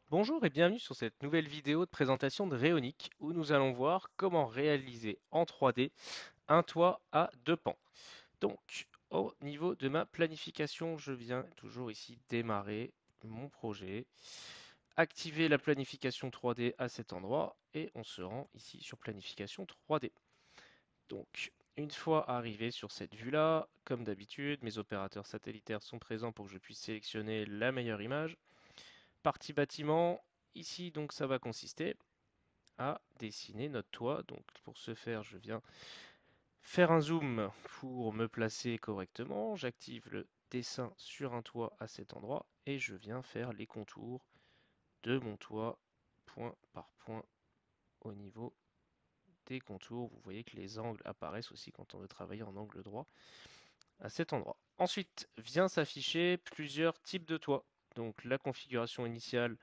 Bonjour et bienvenue sur cette nouvelle vidéo de présentation de Réonic où nous allons voir comment réaliser en 3D un toit à deux pans. Donc au niveau de ma planification, je viens toujours ici démarrer mon projet, activer la planification 3D à cet endroit et on se rend ici sur planification 3D. Donc une fois arrivé sur cette vue-là, comme d'habitude, mes opérateurs satellitaires sont présents pour que je puisse sélectionner la meilleure image. Partie bâtiment, ici donc ça va consister à dessiner notre toit. Donc pour ce faire, je viens faire un zoom pour me placer correctement. J'active le dessin sur un toit à cet endroit et je viens faire les contours de mon toit point par point au niveau des contours. Vous voyez que les angles apparaissent aussi quand on veut travailler en angle droit à cet endroit. Ensuite vient s'afficher plusieurs types de toits. Donc la configuration initiale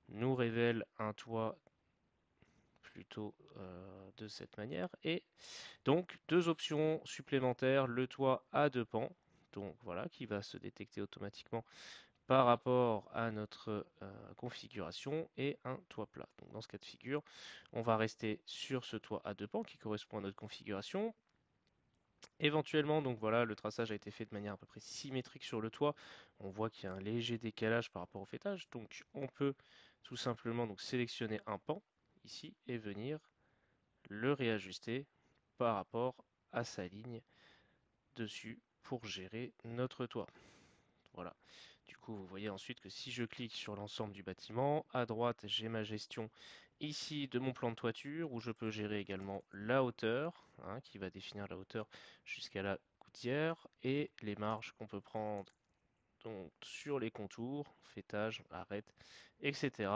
nous révèle un toit plutôt de cette manière. Et donc deux options supplémentaires, le toit à deux pans, donc voilà, qui va se détecter automatiquement par rapport à notre configuration, et un toit plat. Donc dans ce cas de figure, on va rester sur ce toit à deux pans qui correspond à notre configuration. Éventuellement, donc voilà, le traçage a été fait de manière à peu près symétrique sur le toit. On voit qu'il y a un léger décalage par rapport au faîtage, donc on peut tout simplement donc sélectionner un pan ici et venir le réajuster par rapport à sa ligne dessus pour gérer notre toit. Voilà. Du coup, vous voyez ensuite que si je clique sur l'ensemble du bâtiment, à droite, j'ai ma gestion ici de mon plan de toiture où je peux gérer également la hauteur, hein, qui va définir la hauteur jusqu'à la gouttière, et les marges qu'on peut prendre donc sur les contours, faîtage, arête, etc.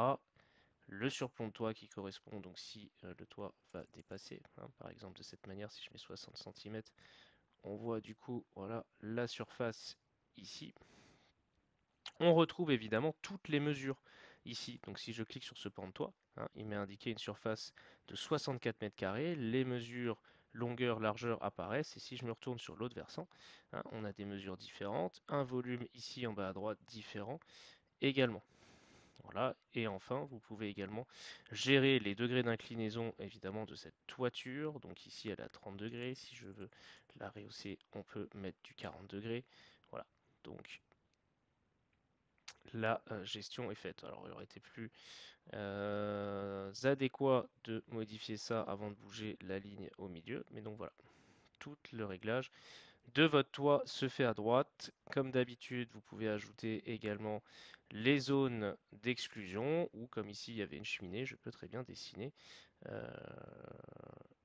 Le surplomb de toit qui correspond, donc si le toit va dépasser, hein, par exemple de cette manière, si je mets 60 cm, on voit du coup voilà la surface ici. On retrouve évidemment toutes les mesures ici. Donc si je clique sur ce pan de toit, hein, il m'est indiqué une surface de 64 mètres carrés. Les mesures longueur, largeur apparaissent. Et si je me retourne sur l'autre versant, hein, on a des mesures différentes. Un volume ici en bas à droite différent également. Voilà. Et enfin, vous pouvez également gérer les degrés d'inclinaison évidemment de cette toiture. Donc ici elle est à 30 degrés. Si je veux la rehausser, on peut mettre du 40 degrés. Voilà. Donc la gestion est faite. Alors il aurait été plus adéquat de modifier ça avant de bouger la ligne au milieu. Mais donc voilà, tout le réglage de votre toit se fait à droite. Comme d'habitude, vous pouvez ajouter également les zones d'exclusion, ou comme ici il y avait une cheminée, je peux très bien dessiner euh,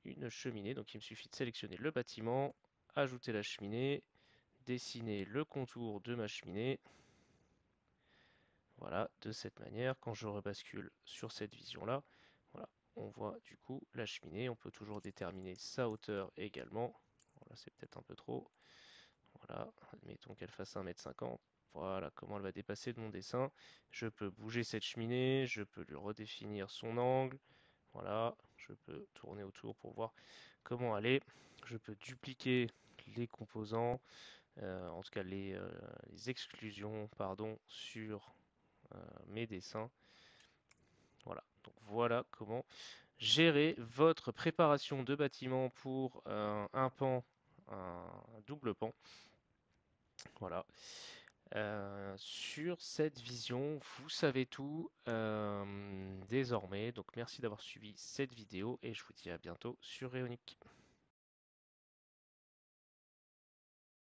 une cheminée. Donc il me suffit de sélectionner le bâtiment, ajouter la cheminée, dessiner le contour de ma cheminée. Voilà, de cette manière, quand je rebascule sur cette vision-là, voilà, on voit du coup la cheminée. On peut toujours déterminer sa hauteur également. Voilà, c'est peut-être un peu trop. Voilà, admettons qu'elle fasse 1,50 m. Voilà comment elle va dépasser de mon dessin. Je peux bouger cette cheminée, je peux lui redéfinir son angle. Voilà, je peux tourner autour pour voir comment elle est. Je peux dupliquer les composants, en tout cas les exclusions, pardon, sur mes dessins. Voilà, donc voilà comment gérer votre préparation de bâtiment pour un pan, un double pan. Voilà. Sur cette vision, vous savez tout désormais. Donc merci d'avoir suivi cette vidéo et je vous dis à bientôt sur Réonic.